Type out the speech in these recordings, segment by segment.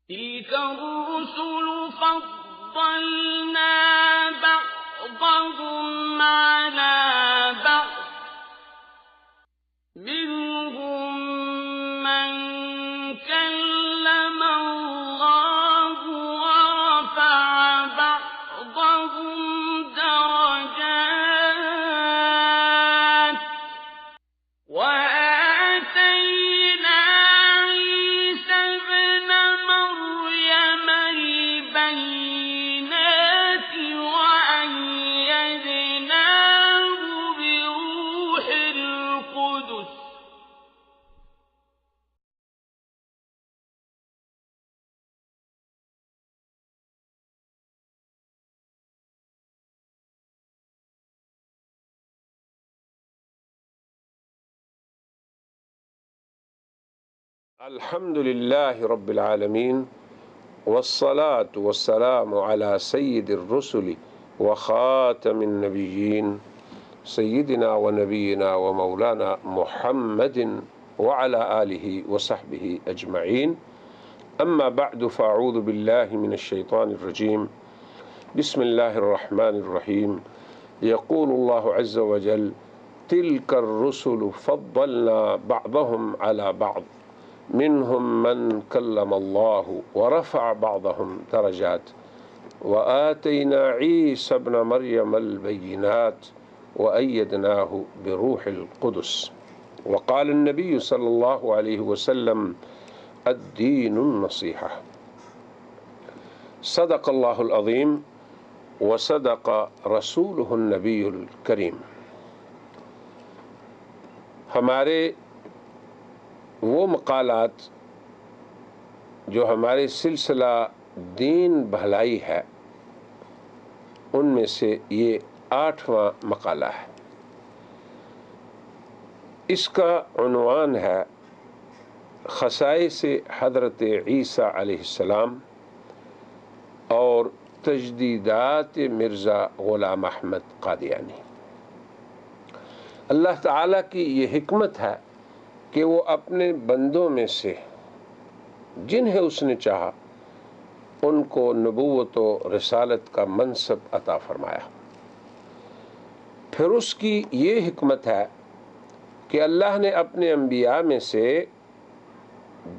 تلك الرسل فضلنا بعضهم على بعض منهم من كلم الله ورفع بعضهم درجات وآتينا عيسى ابن مريم البينات وأيدناه بروح القدس الحمد لله رب العالمين والصلاة والسلام على سيد الرسل وخاتم النبيين سيدنا ونبينا ومولانا محمد وعلى آله وصحبه أجمعين أما بعد فأعوذ بالله من الشيطان الرجيم بسم الله الرحمن الرحيم يقول الله عز وجل تلك الرسل فضلنا بعضهم على بعض منهم من كلم الله ورفع بعضهم درجات وآتينا عيسى ابن مريم البينات وأيدناه بروح القدس وقال النبي صلى الله عليه وسلم الدين النصيحة صدق الله العظيم وصدق رسوله النبي الكريم۔ ہمارے وہ مقالات جو ہمارے سلسلہ دین بھلائی ہے ان میں سے یہ 8واں مقالہ ہے۔ اس کا عنوان ہے خصائص حضرت عیسیٰ علیہ السلام اور تجدیدات مرزا غلام احمد قادیانی۔ اللہ تعالیٰ کی یہ حکمت ہے کہ وہ اپنے بندوں میں سے جنہیں اس نے چاہا ان کو نبوت و رسالت کا منصب عطا فرمایا۔ پھر اس کی یہ حکمت ہے کہ اللہ نے اپنے انبیاء میں سے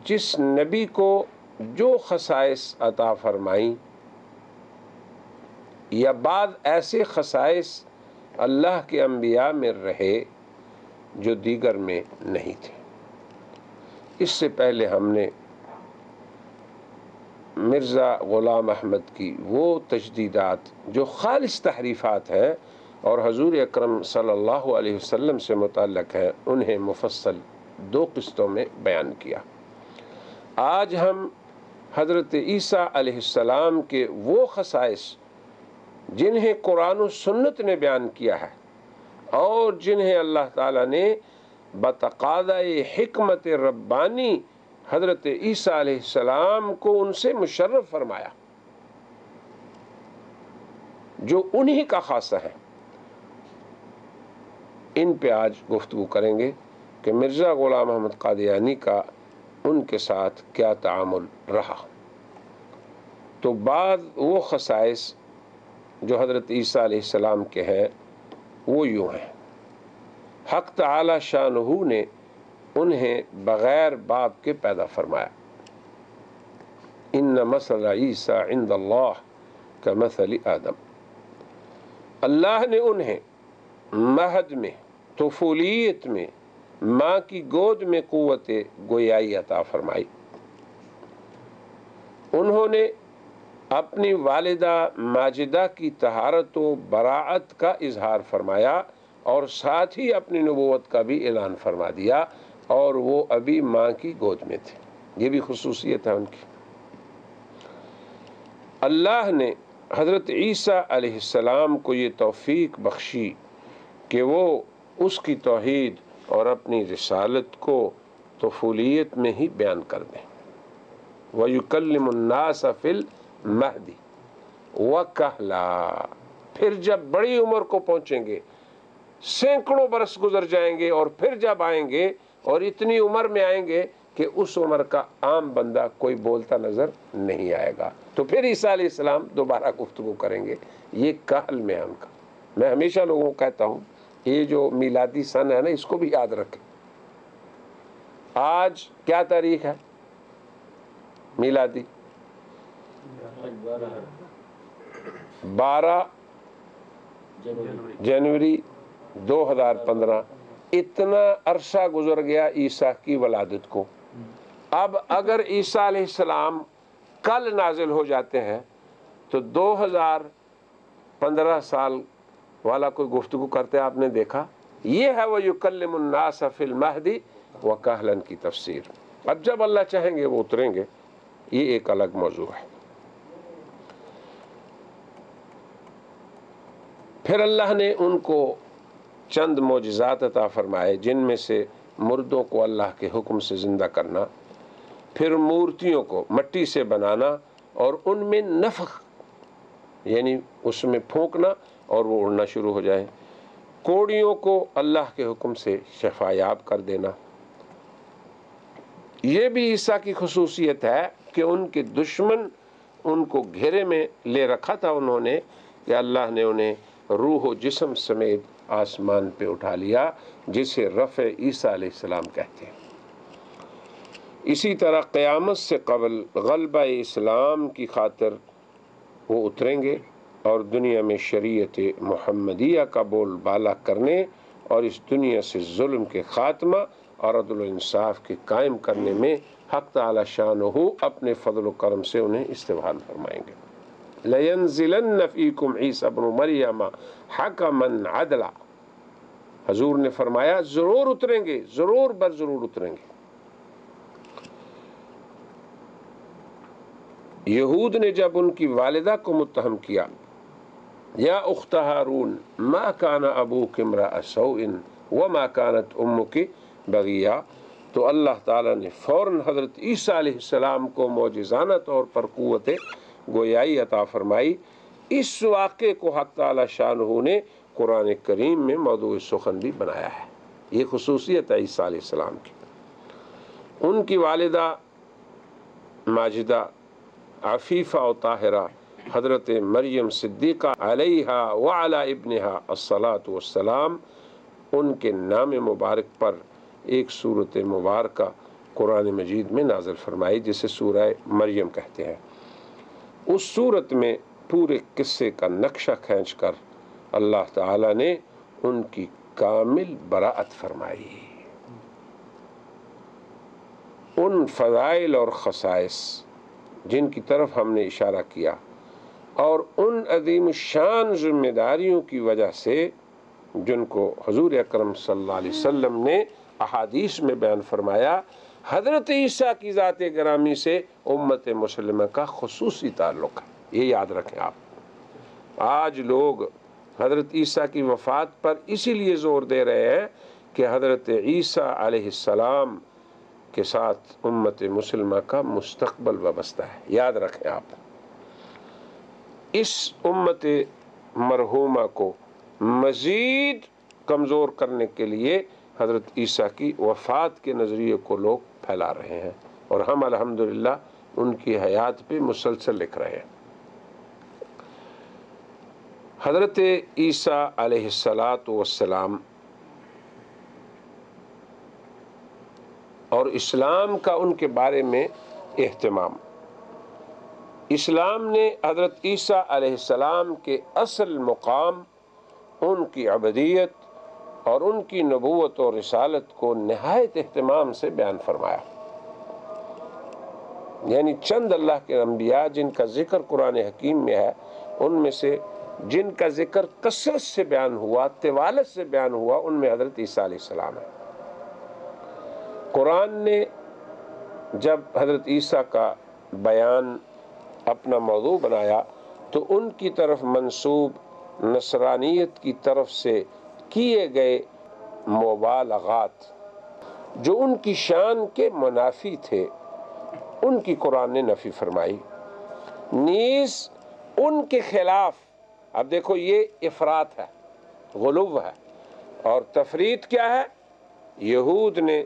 جس نبی کو جو خصائص عطا فرمائیں یا بعض ایسے خصائص اللہ کے انبیاء میں رہے جو دیگر میں نہیں تھے۔ اس سے پہلے ہم نے مرزا غلام احمد کی وہ تجدیدات جو خالص تحریفات ہیں اور حضور اکرم صلی اللہ علیہ وسلم سے متعلق ہیں انہیں مفصل 2 قسطوں میں بیان کیا۔ آج ہم حضرت عیسیٰ علیہ السلام کے وہ خصائص جنہیں قرآن و سنت نے بیان کیا ہے اور جنہیں اللہ تعالیٰ نے بتقاضۂ حکمت ربانی حضرت عیسیٰ علیہ السلام کو ان سے مشرف فرمایا، جو انہی کا خاصہ ہے، ان پہ آج گفتگو کریں گے کہ مرزا غلام احمد قادیانی کا ان کے ساتھ کیا تعامل رہا۔ تو بعض وہ خصائص جو حضرت عیسیٰ علیہ السلام کے ہیں وہ یوں ہیں۔ حق تعالی شانہ نے انہیں بغیر باپ کے پیدا فرمایا۔ ان مثل عیسیٰ عند اللہ کمثل آدم۔ اللہ نے انہیں مہد میں، طفولیت میں، ماں کی گود میں قوت گویائی عطا فرمائی۔ انہوں نے اپنی والدہ ماجدہ کی طہارت و براعت کا اظہار فرمایا اور ساتھ ہی اپنی نبوت کا بھی اعلان فرما دیا، اور وہ ابھی ماں کی گود میں تھے۔ یہ بھی خصوصیت ہے ان کی۔ اللہ نے حضرت عیسیٰ علیہ السلام کو یہ توفیق بخشی کہ وہ اس کی توحید اور اپنی رسالت کو طفولیت میں ہی بیان کر دیں۔ وَيُكَلِّمُ النَّاسَ فِي الْمَهْدِ وَكَهْلًا۔ پھر جب بڑی عمر کو پہنچیں گے، سینکڑوں برس گزر جائیں گے، اور پھر جب آئیں گے اور اتنی عمر میں آئیں گے کہ اس عمر کا عام بندہ کوئی بولتا نظر نہیں آئے گا، تو پھر عیسیٰ علیہ السلام دوبارہ گفتگو کریں گے۔ یہ کہل میں ان کا، میں ہمیشہ لوگوں کو کہتا ہوں یہ جو میلادی سن ہے نا، اس کو بھی یاد رکھیں۔ آج کیا تاریخ ہے میلادی؟ 12 جنوری 2015۔ اتنا عرصہ گزر گیا عیسیٰ کی ولادت کو۔ اب اگر عیسیٰ علیہ السلام کل نازل ہو جاتے ہیں تو 2015 سال والا کوئی گفتگو کرتے آپ نے دیکھا؟ یہ ہے وَيُكَلِّمُ النَّاسَ فِي الْمَهْدِ وَكَهْلًا کی تفسیر۔ اب جب اللہ چاہیں گے وہ اتریں گے، یہ ایک الگ موضوع ہے۔ پھر اللہ نے ان کو چند معجزات عطا فرمائے، جن میں سے مردوں کو اللہ کے حکم سے زندہ کرنا، پھر مورتیوں کو مٹی سے بنانا اور ان میں نفخ یعنی اس میں پھونکنا اور وہ اڑنا شروع ہو جائیں، کوڑیوں کو اللہ کے حکم سے شفا یاب کر دینا۔ یہ بھی عیسیٰ کی خصوصیت ہے کہ ان کے دشمن ان کو گھیرے میں لے رکھا تھا انہوں نے، کہ اللہ نے انہیں روح و جسم سمیت آسمان پہ اٹھا لیا، جسے رفع عیسیٰ علیہ السلام کہتے ہیں۔ اسی طرح قیامت سے قبل غلبہ اسلام کی خاطر وہ اتریں گے اور دنیا میں شریعت محمدیہ کا بول بالا کرنے اور اس دنیا سے ظلم کے خاتمہ اور عدل و انصاف کے قائم کرنے میں حق تعالی شانہ اپنے فضل و کرم سے انہیں استعمال فرمائیں گے۔ لَيَنزِلَنَّ فِيكُمْ عِيسَى ابْنُ مَرْيَمَ حَكَمًا عَدْلًا، حضور نے فرمایا ضرور اتریں گے، ضرور بر ضرور اتریں گے۔ یہود نے جب ان کی والدہ کو متہم کیا، یا اخت ہارون ما کان ابوک امرأ سوء وما کانت امک بغیہ، تو اللہ تعالیٰ نے فوراً حضرت عیسیٰ علیہ السلام کو معجزانہ طور پر قوت گویائی عطا فرمائی۔ اس واقعے کو حق تعالی شانہ نے قرآن کریم میں موضوع سخن بھی بنایا ہے۔ یہ خصوصیت ہے عیسیٰ علیہ السلام کی۔ ان کی والدہ ماجدہ عفیفہ و طاہرہ حضرت مریم صدیقہ علیہا وعلی ابنہا الصلاۃ والسلام، ان کے نام مبارک پر ایک سورت مبارکہ قرآن مجید میں نازل فرمائی جسے سورہ مریم کہتے ہیں۔ اس سورت میں پورے قصے کا نقشہ کھینچ کر اللہ تعالی نے ان کی کامل براءت فرمائی۔ ان فضائل اور خصائص جن کی طرف ہم نے اشارہ کیا اور ان عظیم الشان ذمہ داریوں کی وجہ سے جن کو حضور اکرم صلی اللہ علیہ وسلم نے احادیث میں بیان فرمایا، حضرت عیسیٰ کی ذات گرامی سے امت مسلمہ کا خصوصی تعلق ہے۔ یہ یاد رکھیں آپ۔ آج لوگ حضرت عیسیٰ کی وفات پر اسی لیے زور دے رہے ہیں کہ حضرت عیسیٰ علیہ السلام کے ساتھ امت مسلمہ کا مستقبل وابستہ ہے۔ یاد رکھیں آپ، اس امت مرحومہ کو مزید کمزور کرنے کے لیے حضرت عیسیٰ کی وفات کے نظریے کو لوگ پھیلا رہے ہیں، اور ہم الحمدللہ ان کی حیات پہ مسلسل لکھ رہے ہیں۔ حضرت عیسیٰ علیہ السلام اور اسلام کا ان کے بارے میں اہتمام۔ اسلام نے حضرت عیسیٰ علیہ السلام کے اصل مقام، ان کی عبدیت اور ان کی نبوت اور رسالت کو نہایت اہتمام سے بیان فرمایا۔ یعنی چند اللہ کے انبیاء جن کا ذکر قرآن حکیم میں ہے، ان میں سے جن کا ذکر کثرت سے بیان ہوا، طوالت سے بیان ہوا، ان میں حضرت عیسیٰ علیہ السلام ہے۔ قرآن نے جب حضرت عیسیٰ کا بیان اپنا موضوع بنایا تو ان کی طرف منسوب نصرانیت کی طرف سے کیے گئے مبالغات جو ان کی شان کے منافی تھے، ان کی قرآن نے نفی فرمائی۔ نیز ان کے خلاف، اب دیکھو یہ افراط ہے، غلو ہے، اور تفریط کیا ہے؟ یہود نے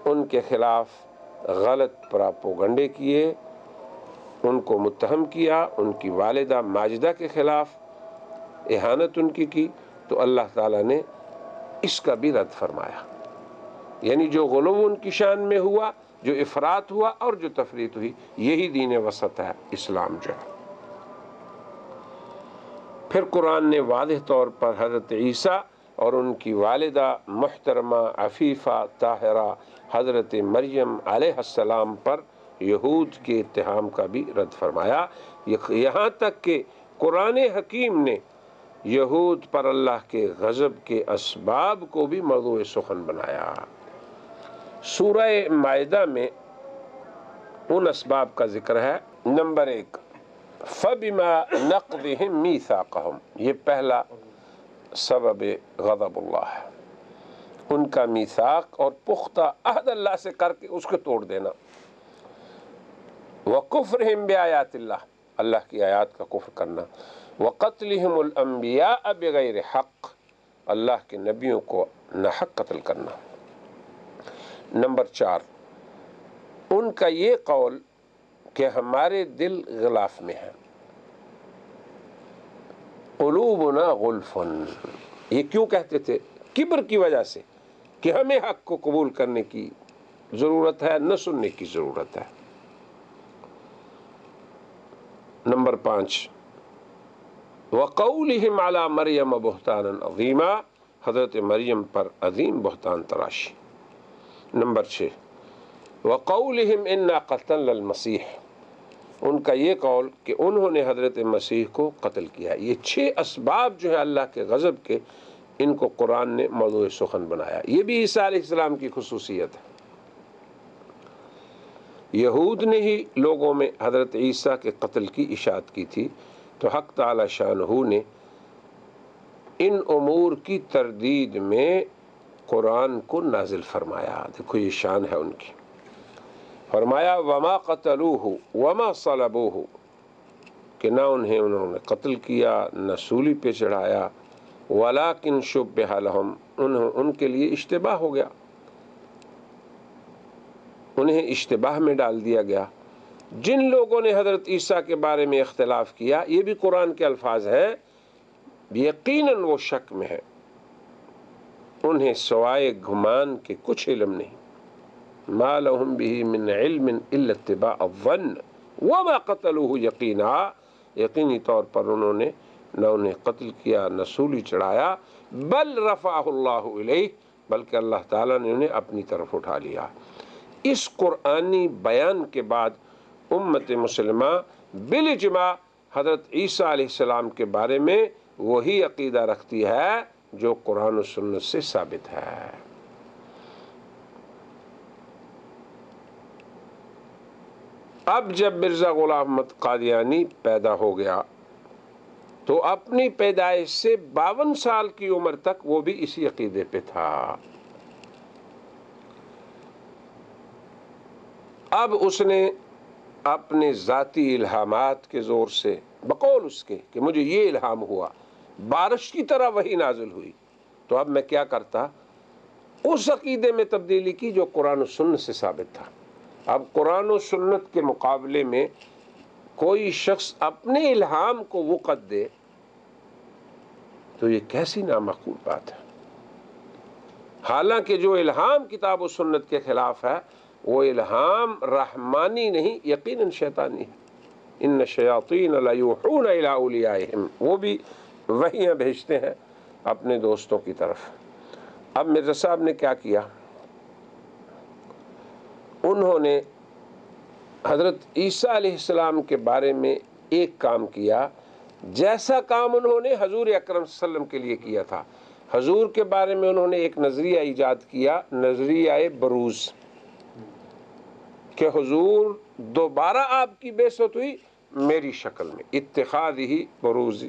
ان کے خلاف غلط پراپوگنڈے کیے، ان کو متہم کیا، ان کی والدہ ماجدہ کے خلاف اہانت ان کی، تو اللہ تعالیٰ نے اس کا بھی رد فرمایا۔ یعنی جو غلو ان کی شان میں ہوا، جو افراط ہوا اور جو تفریط ہوئی، یہی دین وسط ہے اسلام جو ہے۔ پھر قرآن نے واضح طور پر حضرت عیسیٰ اور ان کی والدہ محترمہ عفیفہ طاہرہ حضرت مریم علیہ السلام پر یہود کے اتہام کا بھی رد فرمایا، یہاں تک کہ قرآن حکیم نے یہود پر اللہ کے غضب کے اسباب کو بھی موضوع سخن بنایا۔ سورہ مائدہ میں ان اسباب کا ذکر ہے۔ نمبر 1، فَبِمَا نَقْضِهِمْ مِيثَاقَهُمْ، یہ پہلا سبب غضب اللہ ہے، ان کا میثاق اور پختہ عہد اللہ سے کر کے اس کو توڑ دینا۔ وَكُفْرِهِمْ بِآيَاتِ اللہ، اللہ کی آیات کا کفر کرنا۔ وَقَتْلِهِمُ الْأَنْبِيَاءَ بِغَيْرِ حق، اللہ کے نبیوں کو ناحق قتل کرنا۔ نمبر 4، ان کا یہ قول کہ ہمارے دل غلاف میں ہیں، قلوبنا غلف، یہ کیوں کہتے تھے؟ کبر کی وجہ سے کہ ہمیں حق کو قبول کرنے کی ضرورت ہے، نہ سننے کی ضرورت ہے۔ نمبر 5، وَقَوْلِهِمْ عَلَى مَرْيَمَ بُهْتَانًا عَظِيمًا، حضرت مریم پر عظیم بہتان تراشی۔ نمبر 6، وَقَوْلِهِمْ إِنَّا قَتَلْنَا الْمَسِيحَ، ان کا یہ قول کہ انہوں نے حضرت مسیح کو قتل کیا۔ یہ 6 اسباب جو ہیں اللہ کے غضب کے، ان کو قرآن نے موضوع سخن بنایا۔ یہ بھی عیسیٰ علیہ السلام کی خصوصیت ہے۔ یہود نے ہی لوگوں میں حضرت عیسیٰ کے قتل کی اشاعت کی تھی، تو حق تعالی شانہ نے ان امور کی تردید میں قرآن کو نازل فرمایا۔ دیکھو یہ شان ہے ان کی۔ فرمایا وما قتلوہ وما صلبوہ، کہ نہ انہوں نے قتل کیا نہ سولی پہ چڑھایا، ولیکن شبہ لہم، ان کے لیے اشتباہ ہو گیا، انہیں اشتباہ میں ڈال دیا گیا۔ جن لوگوں نے حضرت عیسیٰ کے بارے میں اختلاف کیا، یہ بھی قرآن کے الفاظ ہیں، یقیناً وہ شک میں ہے، انہیں سوائے گمان کے کچھ علم نہیں۔ ما لهم به من علم الا اتباع الظن وما قتلوه یقینا، یقینی طور پر انہوں نے نہ انہیں قتل کیا نہ سولی چڑھایا، بل رفعہ اللہ الیہ، بلکہ اللہ تعالیٰ نے انہیں اپنی طرف اٹھا لیا۔ اس قرآنی بیان کے بعد امت مسلمہ بالاجماع حضرت عیسیٰ علیہ السلام کے بارے میں وہی عقیدہ رکھتی ہے جو قرآن و سنت سے ثابت ہے۔ اب جب مرزا غلام احمد قادیانی پیدا ہو گیا تو اپنی پیدائش سے 52 سال کی عمر تک وہ بھی اسی عقیدے پہ تھا۔ اب اس نے اپنے ذاتی الہامات کے زور سے، بقول اس کے کہ مجھے یہ الہام ہوا، بارش کی طرح وہی نازل ہوئی، تو اب میں کیا کرتا؟ اس عقیدے میں تبدیلی کی جو قرآن و سنت سے ثابت تھا۔ اب قرآن و سنت کے مقابلے میں کوئی شخص اپنے الہام کو وقت دے تو یہ کیسی نامعقول بات ہے۔ حالانکہ جو الہام کتاب و سنت کے خلاف ہے وہ الہام رحمانی نہیں، یقیناً شیطانی ہے۔ ان الشیاطین لیوحون الی اولیائہم، وہ بھی وحیاں بھیجتے ہیں اپنے دوستوں کی طرف۔ اب مرزا صاحب نے کیا کیا؟ انہوں نے حضرت عیسیٰ علیہ السلام کے بارے میں ایک کام کیا جیسا کام انہوں نے حضور اکرم صلی اللہ علیہ وسلم کے لیے کیا تھا۔ حضور کے بارے میں انہوں نے ایک نظریہ ایجاد کیا، نظریہ بروز، کہ حضور دوبارہ آپ کی بعثت ہوئی میری شکل میں، اتخاذ ہی بروز،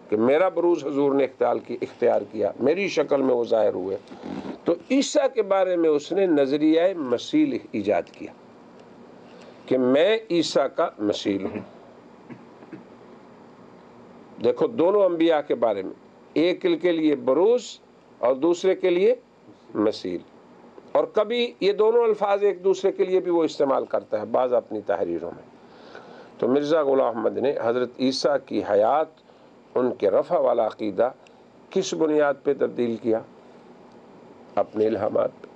کہ میرا بروز حضور نے اختیار کیا، میری شکل میں وہ ظاہر ہوئے۔ تو عیسیٰ کے بارے میں اس نے نظریہ مثیل ایجاد کیا کہ میں عیسیٰ کا مثیل ہوں۔ دیکھو دونوں انبیاء کے بارے میں، ایک کے لیے بروز اور دوسرے کے لیے مثیل۔ اور کبھی یہ دونوں الفاظ ایک دوسرے کے لیے بھی وہ استعمال کرتا ہے بعض اپنی تحریروں میں۔ تو مرزا غلام احمد نے حضرت عیسیٰ کی حیات، ان کے رفع والا عقیدہ کس بنیاد پہ تبدیل کیا؟ اپنے الہامات پہ،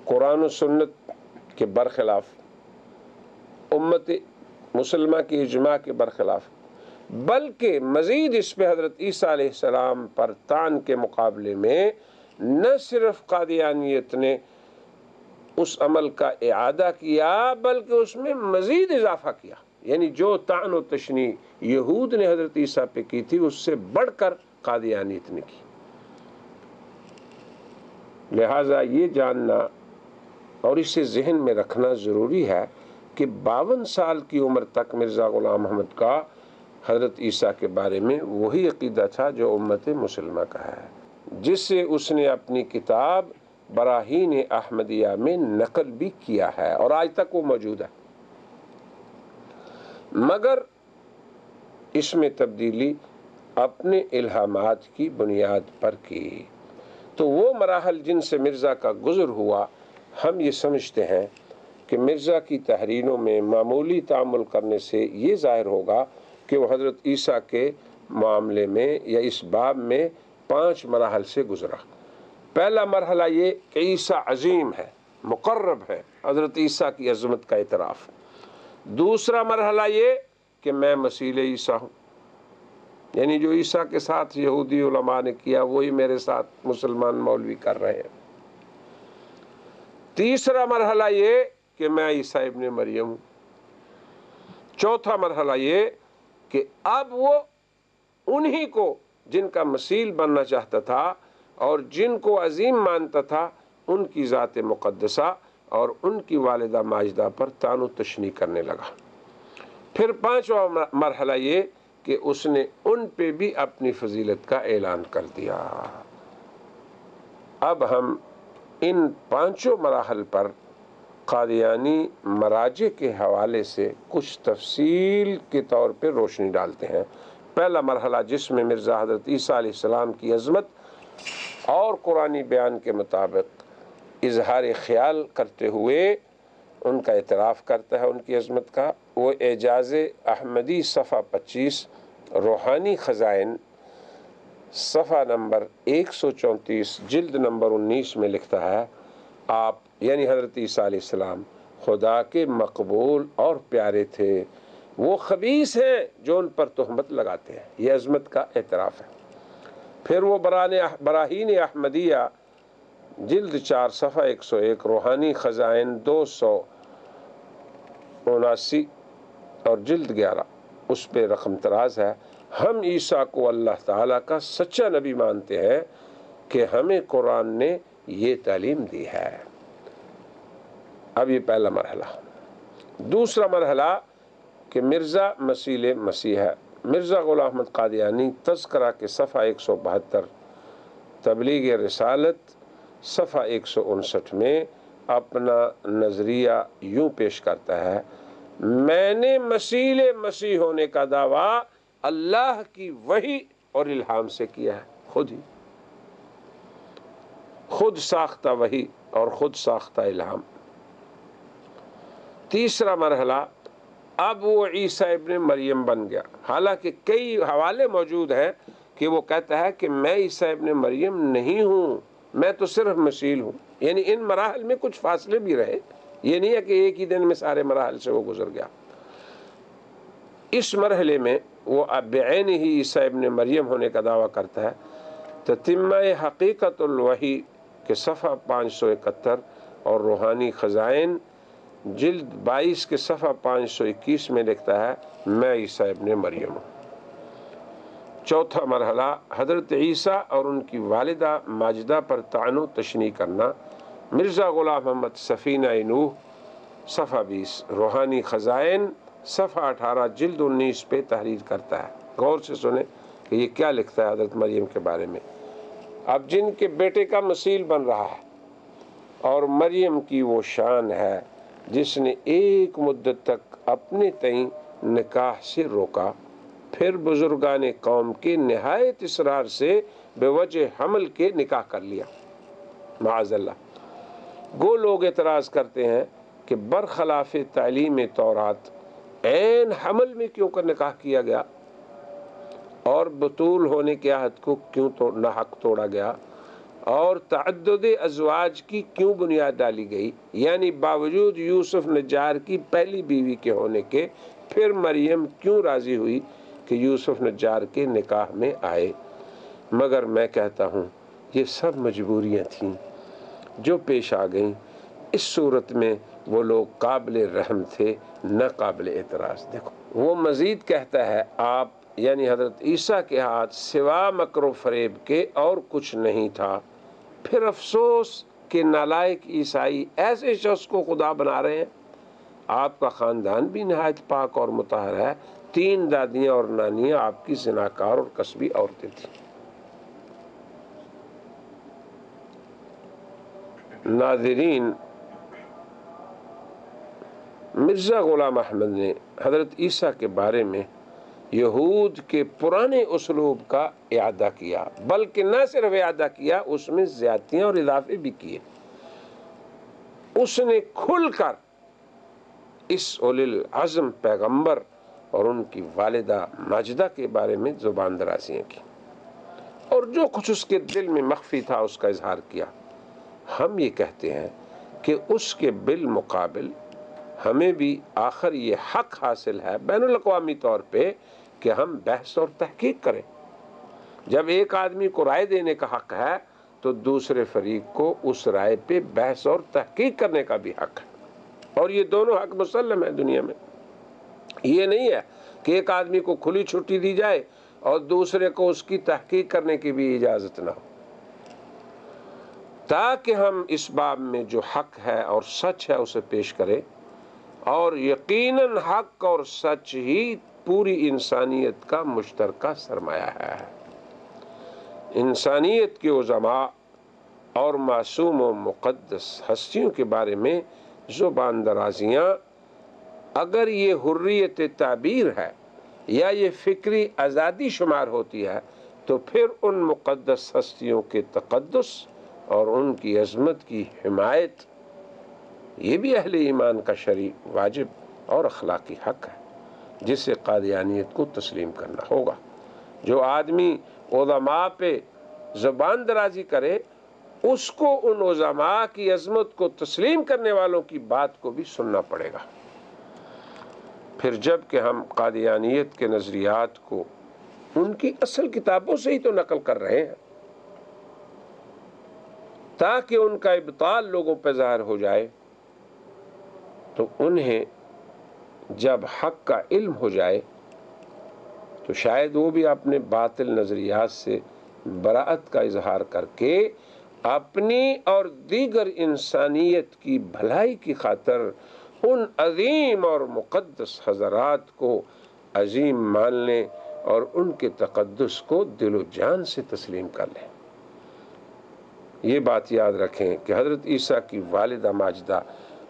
قرآن و سنت کے برخلاف، امت مسلمہ کی اجماع کے برخلاف، بلکہ مزید اس پہ حضرت عیسیٰ علیہ السلام پر طعن کے مقابلے میں نہ صرف قادیانیت نے اس عمل کا اعادہ کیا بلکہ اس میں مزید اضافہ کیا، یعنی جو طعن و تشنیع یہود نے حضرت عیسیٰ پہ کی تھی اس سے بڑھ کر قادیانیت نے کی۔ لہٰذا یہ جاننا اور اسے ذہن میں رکھنا ضروری ہے کہ 52 سال کی عمر تک مرزا غلام احمد کا حضرت عیسیٰ کے بارے میں وہی عقیدہ تھا جو امت مسلمہ کا ہے، جس سے اس نے اپنی کتاب براہین احمدیہ میں نقل بھی کیا ہے اور آج تک وہ موجود ہے، مگر اس میں تبدیلی اپنے الہامات کی بنیاد پر کی۔ تو وہ مراحل جن سے مرزا کا گزر ہوا، ہم یہ سمجھتے ہیں کہ مرزا کی تحریروں میں معمولی تعامل کرنے سے یہ ظاہر ہوگا کہ وہ حضرت عیسیٰ کے معاملے میں یا اس باب میں 5 مراحل سے گزرا۔ پہلا مرحلہ یہ کہ عیسیٰ عظیم ہے، مقرب ہے، حضرت عیسیٰ کی عظمت کا اعتراف۔ دوسرا مرحلہ یہ کہ میں مثیل عیسیٰ ہوں، یعنی جو عیسیٰ کے ساتھ یہودی علماء نے کیا وہی میرے ساتھ مسلمان مولوی کر رہے ہیں۔ تیسرا مرحلہ یہ کہ میں عیسیٰ ابن مریم ہوں۔ چوتھا مرحلہ یہ کہ اب وہ انہی کو جن کا مثیل بننا چاہتا تھا اور جن کو عظیم مانتا تھا ان کی ذات مقدسہ اور ان کی والدہ ماجدہ پر طعن و تشنیع کرنے لگا۔ پھر 5واں مرحلہ یہ کہ اس نے ان پہ بھی اپنی فضیلت کا اعلان کر دیا۔ اب ہم ان 5 مراحل پر قادیانی مراجع کے حوالے سے کچھ تفصیل کے طور پہ روشنی ڈالتے ہیں۔ پہلا مرحلہ جس میں مرزا حضرت عیسیٰ علیہ السلام کی عظمت اور قرآنی بیان کے مطابق اظہار خیال کرتے ہوئے ان کا اعتراف کرتا ہے ان کی عظمت کا، وہ اعجاز احمدی صفحہ 25، روحانی خزائن صفحہ نمبر 134 جلد نمبر 19 میں لکھتا ہے، آپ یعنی حضرت عیسیٰ علیہ السلام خدا کے مقبول اور پیارے تھے، وہ خبیث ہیں جو ان پر تہمت لگاتے ہیں، یہ عظمت کا اعتراف ہے۔ پھر وہ براہین احمدیہ جلد 4 صفحہ 101، روحانی خزائن 279 اور جلد 11 اس پہ رقم تراز ہے، ہم عیسیٰ کو اللہ تعالیٰ کا سچا نبی مانتے ہیں کہ ہمیں قرآن نے یہ تعلیم دی ہے۔ اب یہ پہلا مرحلہ۔ دوسرا مرحلہ کہ مرزا مثیل مسیح ہے۔ مرزا غلام احمد قادیانی تذکرہ کے صفحہ 172، تبلیغ رسالت صفحہ 159 میں اپنا نظریہ یوں پیش کرتا ہے، میں نے مثیل مسیح ہونے کا دعویٰ اللہ کی وحی اور الہام سے کیا ہے، خود ساختہ وحی اور خود ساختہ الہام۔ تیسرا مرحلہ، اب وہ عیسیٰ ابن مریم بن گیا، حالانکہ کئی حوالے موجود ہیں کہ وہ کہتا ہے کہ میں عیسیٰ ابن مریم نہیں ہوں، میں تو صرف مثیل ہوں، یعنی ان مراحل میں کچھ فاصلے بھی رہے، یہ نہیں ہے کہ ایک ہی دن میں سارے مراحل سے وہ گزر گیا۔ اس مرحلے میں وہ بعین ہی عیسیٰ ابن مریم ہونے کا دعویٰ کرتا ہے۔ تتمہ حقیقت الوحی کے صفحہ 571 اور روحانی خزائن جلد 22 کے صفحہ 521 میں لکھتا ہے، میں عیسیٰ ابن مریم ہوں۔ چوتھا مرحلہ، حضرت عیسیٰ اور ان کی والدہ ماجدہ پر طعن و تشنیع کرنا۔ مرزا غلام محمد سفینہ نوح صفحہ 20، روحانی خزائن صفحہ 18 جلد 19 پہ تحریر کرتا ہے۔ غور سے سنیں کہ یہ کیا لکھتا ہے حضرت مریم کے بارے میں۔ اب جن کے بیٹے کا مثیل بن رہا ہے اور مریم کی وہ شان ہے جس نے ایک مدت تک اپنے تئیں نکاح سے روکا، پھر بزرگان قوم کے نہایت اصرار سے بے وجہ حمل کے نکاح کر لیا، معاذ اللہ۔ گو لوگ اعتراض کرتے ہیں کہ برخلاف تعلیم تورات عین حمل میں کیوں کر نکاح کیا گیا اور بطول ہونے کے عہد کو کیوں ناحق توڑا گیا اور تعدد ازواج کی کیوں بنیاد ڈالی گئی، یعنی باوجود یوسف نجار کی پہلی بیوی کے ہونے کے پھر مریم کیوں راضی ہوئی کہ یوسف نجار کے نکاح میں آئے۔ مگر میں کہتا ہوں یہ سب مجبوریاں تھیں جو پیش آ گئیں۔ اس صورت میں وہ لوگ قابل رحم تھے نہ قابل اعتراض۔ دیکھو وہ مزید کہتا ہے آپ یعنی حضرت عیسیٰ کے ہاتھ سوا مکر و فریب کے اور کچھ نہیں تھا۔ پھر افسوس کہ نالائق عیسائی ایسے شخص کو خدا بنا رہے ہیں۔ آپ کا خاندان بھی نہایت پاک اور مطہر ہے، 3 دادیاں اور نانیاں آپ کی زناکار اور کسبی عورتیں تھیں۔ ناظرین، مرزا غلام احمد نے حضرت عیسیٰ کے بارے میں یہود کے پرانے اسلوب کا اعادہ کیا، بلکہ نہ صرف اعادہ کیا، اس میں زیادتیاں اور اضافے بھی کیے۔ اس نے کھل کر اس اولی العزم پیغمبر اور ان کی والدہ ماجدہ کے بارے میں زبان درازیاں کی اور جو کچھ اس کے دل میں مخفی تھا اس کا اظہار کیا۔ ہم یہ کہتے ہیں کہ اس کے بالمقابل ہمیں بھی آخر یہ حق حاصل ہے بین الاقوامی طور پہ کہ ہم بحث اور تحقیق کریں۔ جب ایک آدمی کو رائے دینے کا حق ہے تو دوسرے فریق کو اس رائے پہ بحث اور تحقیق کرنے کا بھی حق ہے، اور یہ دونوں حق مسلم ہیں دنیا میں۔ یہ نہیں ہے کہ ایک آدمی کو کھلی چھٹی دی جائے اور دوسرے کو اس کی تحقیق کرنے کی بھی اجازت نہ ہو، تاکہ ہم اس باب میں جو حق ہے اور سچ ہے اسے پیش کریں، اور یقیناً حق اور سچ ہی پوری انسانیت کا مشترکہ سرمایہ ہے۔ انسانیت کے عظماء اور معصوم و مقدس ہستیوں کے بارے میں زبان درازیاں اگر یہ حریت تعبیر ہے یا یہ فکری آزادی شمار ہوتی ہے تو پھر ان مقدس ہستیوں کے تقدس اور ان کی عظمت کی حمایت یہ بھی اہل ایمان کا شرعی واجب اور اخلاقی حق ہے جسے قادیانیت کو تسلیم کرنا ہوگا۔ جو آدمی علماء پہ زبان درازی کرے اس کو ان علماء کی عظمت کو تسلیم کرنے والوں کی بات کو بھی سننا پڑے گا۔ پھر جب کہ ہم قادیانیت کے نظریات کو ان کی اصل کتابوں سے ہی تو نقل کر رہے ہیں تاکہ ان کا ابطال لوگوں پہ ظاہر ہو جائے، تو انہیں جب حق کا علم ہو جائے تو شاید وہ بھی اپنے باطل نظریات سے براعت کا اظہار کر کے اپنی اور دیگر انسانیت کی بھلائی کی خاطر ان عظیم اور مقدس حضرات کو عظیم مان لیں اور ان کے تقدس کو دل و جان سے تسلیم کر لیں۔ یہ بات یاد رکھیں کہ حضرت عیسیٰ کی والدہ ماجدہ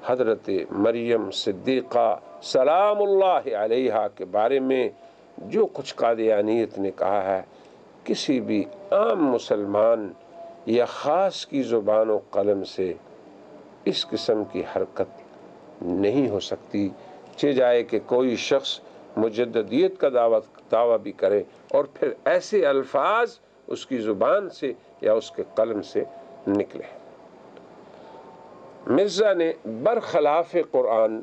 حضرت مریم صدیقہ سلام اللہ علیہا کے بارے میں جو کچھ قادیانیت نے کہا ہے کسی بھی عام مسلمان یا خاص کی زبان و قلم سے اس قسم کی حرکت نہیں ہو سکتی، چہ جائے کہ کوئی شخص مجددیت کا دعویٰ بھی کرے اور پھر ایسے الفاظ اس کی زبان سے یا اس کے قلم سے نکلے۔ مرزا نے برخلاف قرآن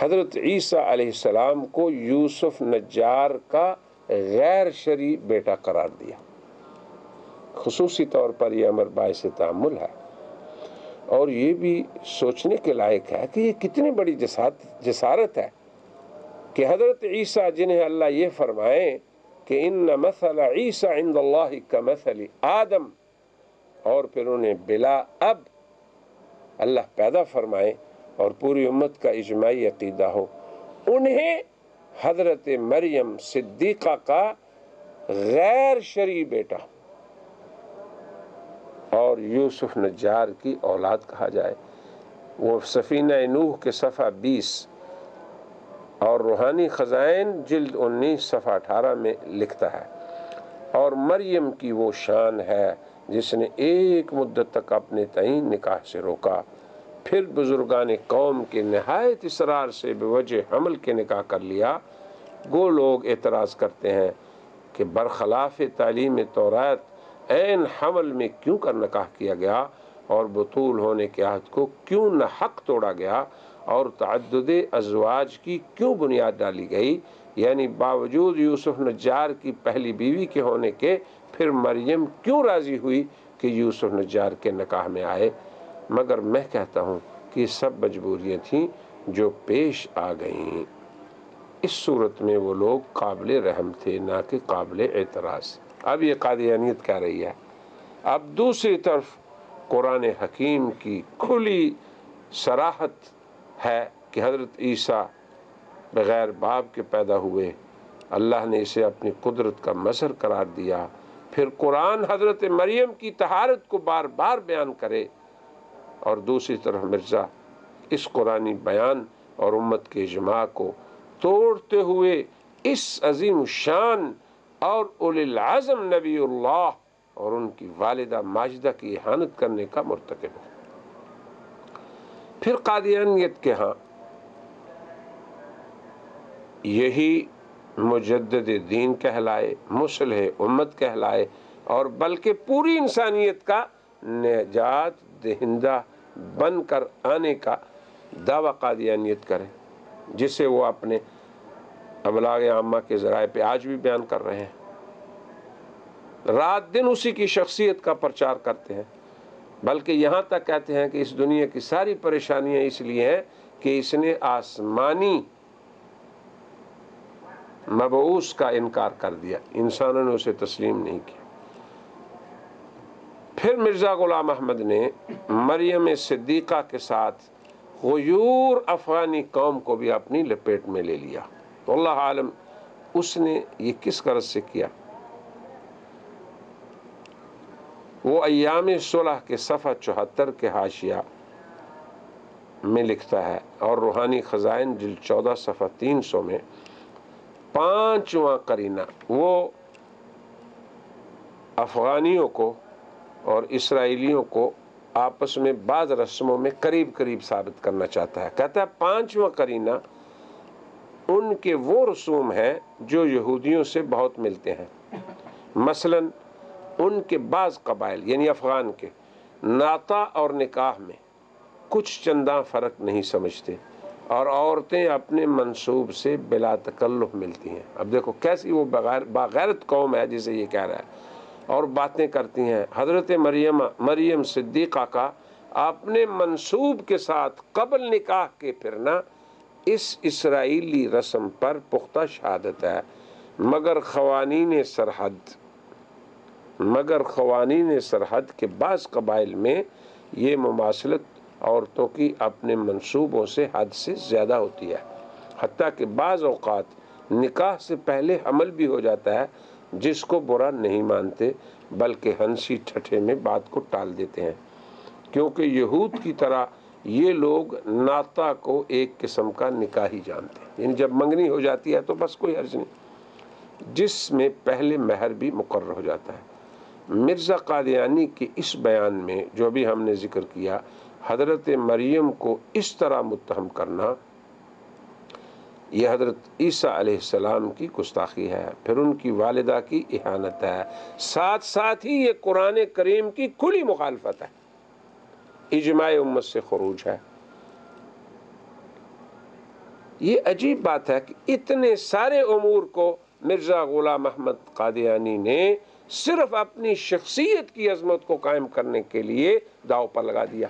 حضرت عیسیٰ علیہ السلام کو یوسف نجار کا غیر شرعی بیٹا قرار دیا۔ خصوصی طور پر یہ امر باعث تأمل ہے اور یہ بھی سوچنے کے لائق ہے کہ یہ کتنی بڑی جسارت ہے کہ حضرت عیسیٰ جنہیں اللہ یہ فرمائے کہ ان مثل عیسیٰ عند اللہ کمثل آدم، اور پھر انہیں بلا اب اللہ پیدا فرمائے اور پوری امت کا اجماعی عقیدہ ہو، انہیں حضرت مریم صدیقہ کا غیر شرعی بیٹا اور یوسف نجار کی اولاد کہا جائے۔ وہ سفینہ نوح کے صفحہ 20 اور روحانی خزائن جلد 19 صفحہ 18 میں لکھتا ہے، اور مریم کی وہ شان ہے جس نے ایک مدت تک اپنے تعین نکاح سے روکا، پھر بزرگان قوم کے نہایت اصرار سے بوجہ حمل کے نکاح کر لیا، وہ لوگ اعتراض کرتے ہیں کہ برخلاف تعلیم تورات عین حمل میں کیوں کر نکاح کیا گیا، اور بطول ہونے کے عہد کو کیوں نہ حق توڑا گیا، اور تعدد ازواج کی کیوں بنیاد ڈالی گئی، یعنی باوجود یوسف نجار کی پہلی بیوی کے ہونے کے پھر مریم کیوں راضی ہوئی کہ یوسف نجار کے نکاح میں آئے۔ مگر میں کہتا ہوں کہ سب مجبوریاں تھیں جو پیش آ گئیں۔ اس صورت میں وہ لوگ قابل رحم تھے نہ کہ قابل اعتراض۔ اب یہ قادیانیت کہہ رہی ہے۔ اب دوسری طرف قرآن حکیم کی کھلی صراحت ہے کہ حضرت عیسیٰ بغیر باپ کے پیدا ہوئے، اللہ نے اسے اپنی قدرت کا مظہر قرار دیا۔ پھر قرآن حضرت مریم کی طہارت کو بار بار بیان کرے، اور دوسری طرف مرزا اس قرآنی بیان اور امت کے اجماع کو توڑتے ہوئے اس عظیم شان اور اولی العزم نبی اللہ اور ان کی والدہ ماجدہ کی اہانت کرنے کا مرتکب ہو۔ پھر قادیانیت کے ہاں یہی مجدد دین کہلائے، مصلح امت کہلائے، اور بلکہ پوری انسانیت کا نجات دہندہ بن کر آنے کا دعویٰ قادیانیت کرے، جسے وہ اپنے ابلاغ عامہ کے ذرائع پہ آج بھی بیان کر رہے ہیں۔ رات دن اسی کی شخصیت کا پرچار کرتے ہیں، بلکہ یہاں تک کہتے ہیں کہ اس دنیا کی ساری پریشانیاں اس لیے ہیں کہ اس نے آسمانی مبعوث کا انکار کر دیا، انسانوں نے اسے تسلیم نہیں کیا۔ پھر مرزا غلام احمد نے مریم صدیقہ کے ساتھ غیور افغانی قوم کو بھی اپنی لپیٹ میں لے لیا۔ واللہ عالم اس نے یہ کس غرض سے کیا۔ وہ ایام صلح کے صفحہ 74 کے حاشیہ میں لکھتا ہے، اور روحانی خزائن جلد 14 صفحہ 300 میں 5واں قرینہ وہ افغانیوں کو اور اسرائیلیوں کو آپس میں بعض رسموں میں قریب قریب ثابت کرنا چاہتا ہے۔ کہتا ہے 5واں قرینہ ان کے وہ رسوم ہیں جو یہودیوں سے بہت ملتے ہیں، مثلا ان کے بعض قبائل یعنی افغان کے ناطہ اور نکاح میں کچھ چنداں فرق نہیں سمجھتے، اور عورتیں اپنے منصوب سے بلا تکلف ملتی ہیں۔ اب دیکھو کیسی وہ باغیرت قوم ہے جسے یہ کہہ رہا ہے، اور باتیں کرتی ہیں۔ حضرت مریم صدیقہ کا اپنے منصوب کے ساتھ قبل نکاح کے پھرنا اس اسرائیلی رسم پر پختہ شہادت ہے، مگر خوانین سرحد کے بعض قبائل میں یہ مماثلت عورتوں کی اپنے منصوبوں سے حد سے زیادہ ہوتی ہے، حتیٰ کہ بعض اوقات نکاح سے پہلے حمل بھی ہو جاتا ہے، جس کو برا نہیں مانتے بلکہ ہنسی ٹھٹھے میں بات کو ٹال دیتے ہیں، کیونکہ یہود کی طرح یہ لوگ ناطہ کو ایک قسم کا نکاح ہی جانتے ہیں، یعنی جب منگنی ہو جاتی ہے تو بس کوئی حرج نہیں، جس میں پہلے مہر بھی مقرر ہو جاتا ہے۔ مرزا قادیانی کے اس بیان میں جو بھی ہم نے ذکر کیا، حضرت مریم کو اس طرح متہم کرنا یہ حضرت عیسیٰ علیہ السلام کی گستاخی ہے، پھر ان کی والدہ کی اہانت ہے، ساتھ ساتھ ہی یہ قرآن کریم کی کھلی مخالفت ہے، اجماع امت سے خروج ہے۔ یہ عجیب بات ہے کہ اتنے سارے امور کو مرزا غلام احمد قادیانی نے صرف اپنی شخصیت کی عظمت کو قائم کرنے کے لیے داؤ پر لگا دیا۔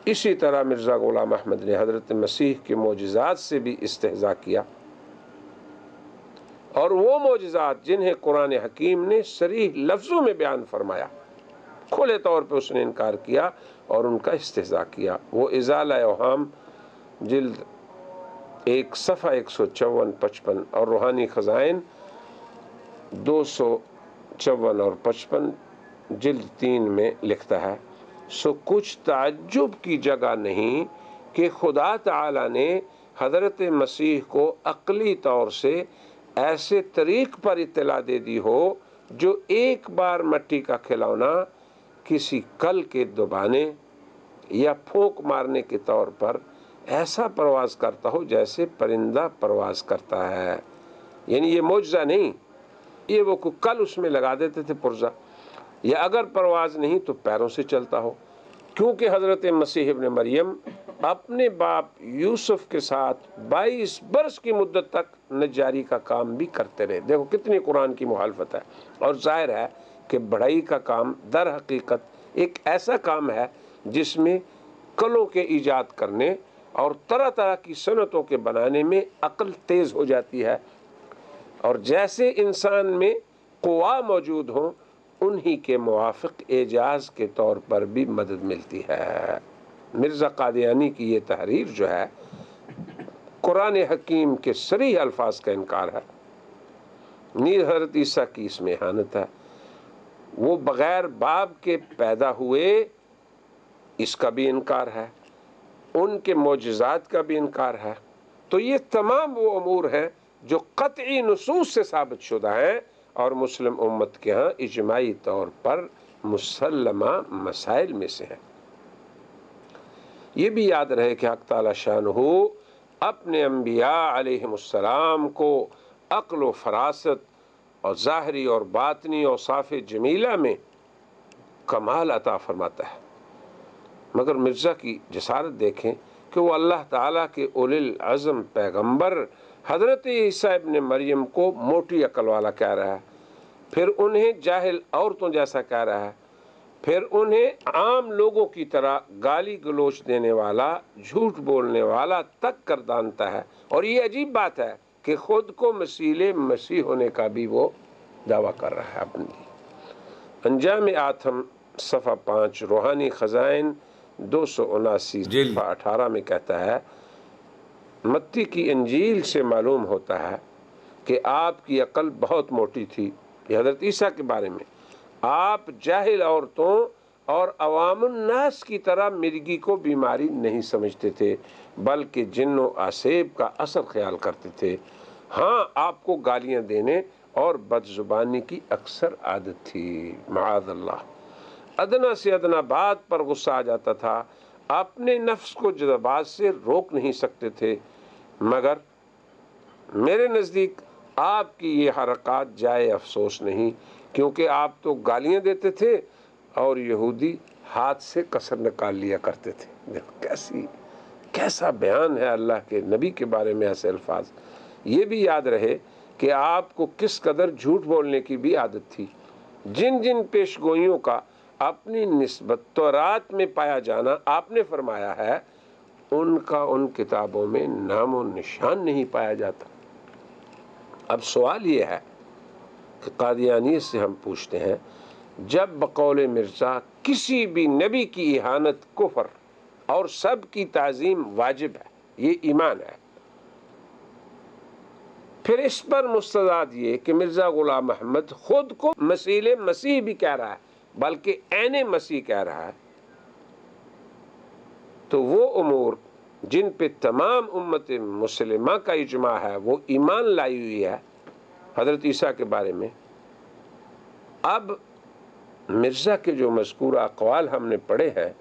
اسی طرح مرزا غلام احمد نے حضرت مسیح کے معجزات سے بھی استہزاء کیا، اور وہ معجزات جنہیں قرآن حکیم نے صریح لفظوں میں بیان فرمایا، کھلے طور پہ اس نے انکار کیا اور ان کا استہزاء کیا۔ وہ ازالہ اوہام جلد 1 صفحہ 154-55 اور روحانی خزائن 254 اور 55 جلد 3 میں لکھتا ہے، سو کچھ تعجب کی جگہ نہیں کہ خدا تعالی نے حضرت مسیح کو عقلی طور سے ایسے طریق پر اطلاع دے دی ہو جو ایک بار مٹی کا کھلونا کسی کل کے دبانے یا پھونک مارنے کے طور پر ایسا پرواز کرتا ہو جیسے پرندہ پرواز کرتا ہے. یعنی یہ معجزہ نہیں، یہ وہ کل اس میں لگا دیتے تھے پرزہ، یا اگر پرواز نہیں تو پیروں سے چلتا ہو. کیونکہ حضرت مسیح ابن مریم اپنے باپ یوسف کے ساتھ 22 برس کی مدت تک نجاری کا کام بھی کرتے رہے. دیکھو کتنی قرآن کی مخالفت ہے. اور ظاہر ہے کہ بڑھائی کا کام در حقیقت ایک ایسا کام ہے جس میں کلوں کے ایجاد کرنے اور طرح طرح کی صنعتوں کے بنانے میں عقل تیز ہو جاتی ہے، اور جیسے انسان میں قوا موجود ہوں انہی کے موافق اعجاز کے طور پر بھی مدد ملتی ہے. مرزا قادیانی کی یہ تحریر جو ہے قرآن حکیم کے صریح الفاظ کا انکار ہے. نیز حضرت عیسیٰ کی اس میں اہانت ہے. وہ بغیر باپ کے پیدا ہوئے اس کا بھی انکار ہے، ان کے معجزات کا بھی انکار ہے. تو یہ تمام وہ امور ہیں جو قطعی نصوص سے ثابت شدہ ہیں اور مسلم امت کے ہاں اجماعی طور پر مسلمہ مسائل میں سے ہیں. یہ بھی یاد رہے کہ حق تعالی شانہ اپنے انبیاء علیہم السلام کو عقل و فراست اور ظاہری اور باطنی اوصاف جمیلہ میں کمال عطا فرماتا ہے. مگر مرزا کی جسارت دیکھیں کہ وہ اللہ تعالیٰ کے اولی العزم پیغمبر حضرت عیسیٰ ابن مریم کو موٹی عقل والا کہہ رہا ہے، پھر انہیں جاہل عورتوں جیسا کہہ رہا ہے، پھر انہیں عام لوگوں کی طرح گالی گلوچ دینے والا، جھوٹ بولنے والا تک گردانتا ہے. اور یہ عجیب بات ہے کہ خود کو مسیح مسیح ہونے کا بھی وہ دعویٰ کر رہا ہے اپنی. انجام آتم صفحہ 5 روحانی خزائن 279 صفحہ 18 میں کہتا ہے، متی کی انجیل سے معلوم ہوتا ہے کہ آپ کی عقل بہت موٹی تھی. یہ حضرت عیسیٰ کے بارے میں، آپ جاہل عورتوں اور عوام الناس کی طرح مرگی کو بیماری نہیں سمجھتے تھے بلکہ جن و آسیب کا اثر خیال کرتے تھے. ہاں آپ کو گالیاں دینے اور بد زبانی کی اکثر عادت تھی. معاذ اللہ، ادنا سے ادنا بات پر غصہ آ جاتا تھا، اپنے نفس کو جذبات سے روک نہیں سکتے تھے. مگر میرے نزدیک آپ کی یہ حرکات جائے افسوس نہیں، کیونکہ آپ تو گالیاں دیتے تھے اور یہودی ہاتھ سے کسر نکال لیا کرتے تھے. دیکھو کیسا بیان ہے اللہ کے نبی کے بارے میں ایسے الفاظ. یہ بھی یاد رہے کہ آپ کو کس قدر جھوٹ بولنے کی بھی عادت تھی. جن جن پیشگوئیوں کا اپنی نسبت تورات میں پایا جانا آپ نے فرمایا ہے، ان کا ان کتابوں میں نام و نشان نہیں پایا جاتا. اب سوال یہ ہے کہ قادیانیت سے ہم پوچھتے ہیں، جب بقول مرزا کسی بھی نبی کی اہانت کفر اور سب کی تعظیم واجب ہے، یہ ایمان ہے، پھر اس پر مستداد یہ کہ مرزا غلام محمد خود کو مسیح بھی کہہ رہا ہے بلکہ عین مسیح کہہ رہا ہے، تو وہ امور جن پہ تمام امت مسلمہ کا اجماع ہے وہ ایمان لائی ہوئی ہے حضرت عیسیٰ کے بارے میں. اب مرزا کے جو مذکورہ اقوال ہم نے پڑھے ہیں،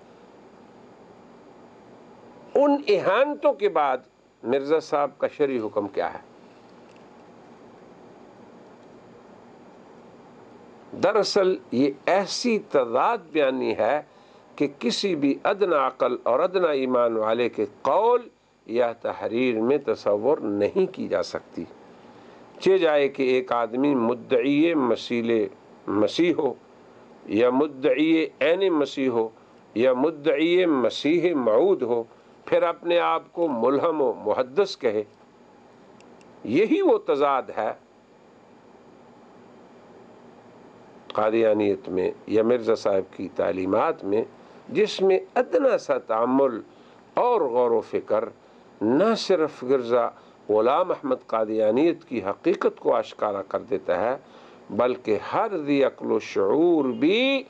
ان اہانتوں کے بعد مرزا صاحب کا شرعی حکم کیا ہے؟ دراصل یہ ایسی تضاد بیانی ہے کہ کسی بھی ادنا عقل اور ادنا ایمان والے کے قول یا تحریر میں تصور نہیں کی جا سکتی. چہ جائے کہ ایک آدمی مدعی مسیح ہو یا مدعی عین مسیح ہو یا مدعی مسیح موعود ہو، پھر اپنے آپ کو ملہم و محدث کہے. یہی وہ تضاد ہے قادیانیت میں یا مرزا صاحب کی تعلیمات میں، جس میں ادنا سا تعامل اور غور و فکر نہ صرف مرزا غلام احمد قادیانیت کی حقیقت کو آشکارا کر دیتا ہے بلکہ ہر ذی عقل و شعور بھی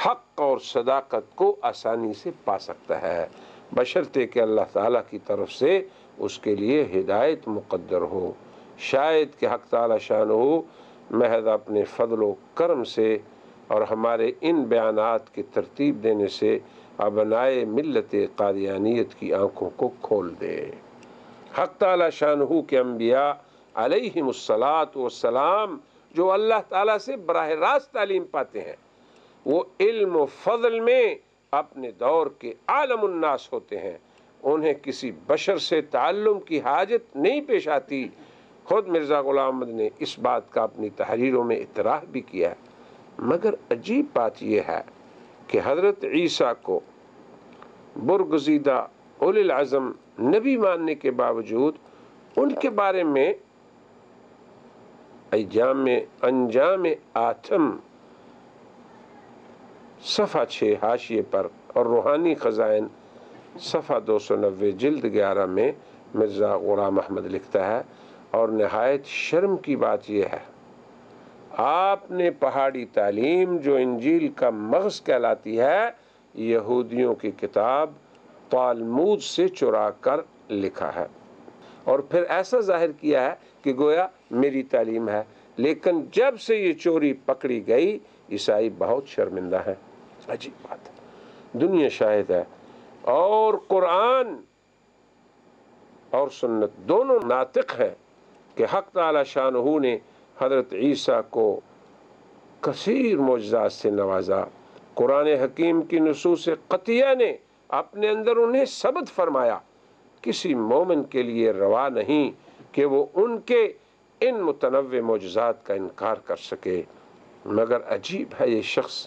حق اور صداقت کو آسانی سے پا سکتا ہے، بشرطے کہ اللہ تعالیٰ کی طرف سے اس کے لیے ہدایت مقدر ہو. شاید کہ حق تعالی شانہ محض اپنے فضل و کرم سے اور ہمارے ان بیانات کی ترتیب دینے سے ابنائے ملت قادیانیت کی آنکھوں کو کھول دے۔ حق تعالی شانہ کے انبیاء علیہم الصلاۃ والسلام جو اللہ تعالیٰ سے براہ راست تعلیم پاتے ہیں، وہ علم و فضل میں اپنے دور کے عالم الناس ہوتے ہیں، انہیں کسی بشر سے تعلم کی حاجت نہیں پیش آتی۔ خود مرزا غلام احمد نے اس بات کا اپنی تحریروں میں اعتراف بھی کیا ہے۔ مگر عجیب بات یہ ہے کہ حضرت عیسیٰ کو برگزیدہ اولی العزم نبی ماننے کے باوجود ان کے بارے میں انجام آتم صفحہ 6 حاشیے پر اور روحانی خزائن صفحہ 290 جلد 11 میں مرزا غلام احمد لکھتا ہے، اور نہایت شرم کی بات یہ ہے آپ نے پہاڑی تعلیم جو انجیل کا مغز کہلاتی ہے یہودیوں کی کتاب تالمود سے چرا کر لکھا ہے، اور پھر ایسا ظاہر کیا ہے کہ گویا میری تعلیم ہے، لیکن جب سے یہ چوری پکڑی گئی عیسائی بہت شرمندہ ہیں۔ عجیب بات ہے، دنیا شاہد ہے، اور قرآن اور سنت دونوں ناطق ہیں کہ حق تعالی شانہ نے حضرت عیسیٰ کو کثیر معجزات سے نوازا۔ قرآن حکیم کی نصوص قطعیہ نے اپنے اندر انہیں ثبت فرمایا۔ کسی مومن کے لیے روا نہیں کہ وہ ان کے ان متنوع معجزات کا انکار کر سکے، مگر عجیب ہے یہ شخص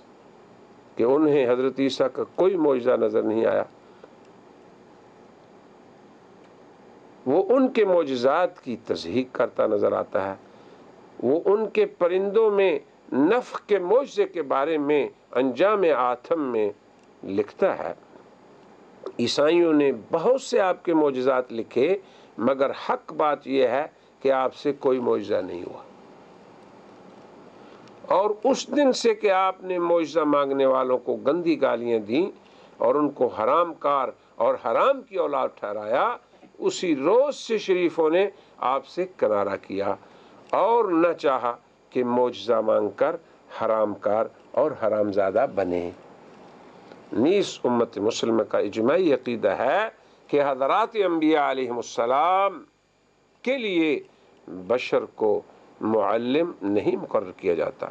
کہ انہیں حضرت عیسیٰ کا کوئی معجزہ نظر نہیں آیا۔ وہ ان کے معجزات کی تصدیق کرتا نظر آتا ہے، وہ ان کے پرندوں میں نفخ کے معجزے کے بارے میں انجام آتم میں لکھتا ہے۔ عیسائیوں نے بہت سے آپ کے معجزات لکھے، مگر حق بات یہ ہے کہ آپ سے کوئی معجزہ نہیں ہوا، اور اس دن سے کہ آپ نے معجزہ مانگنے والوں کو گندی گالیاں دیں اور ان کو حرام کار اور حرام کی اولاد ٹھہرایا، اسی روز سے شریفوں نے آپ سے کنارہ کیا اور نہ چاہا کہ معجزہ مانگ کر حرام کار اور حرام زادہ بنے۔ نیز امت مسلمہ کا اجماعی عقیدہ ہے کہ حضرات انبیاء علیہم السلام کے لیے بشر کو معلم نہیں مقرر کیا جاتا،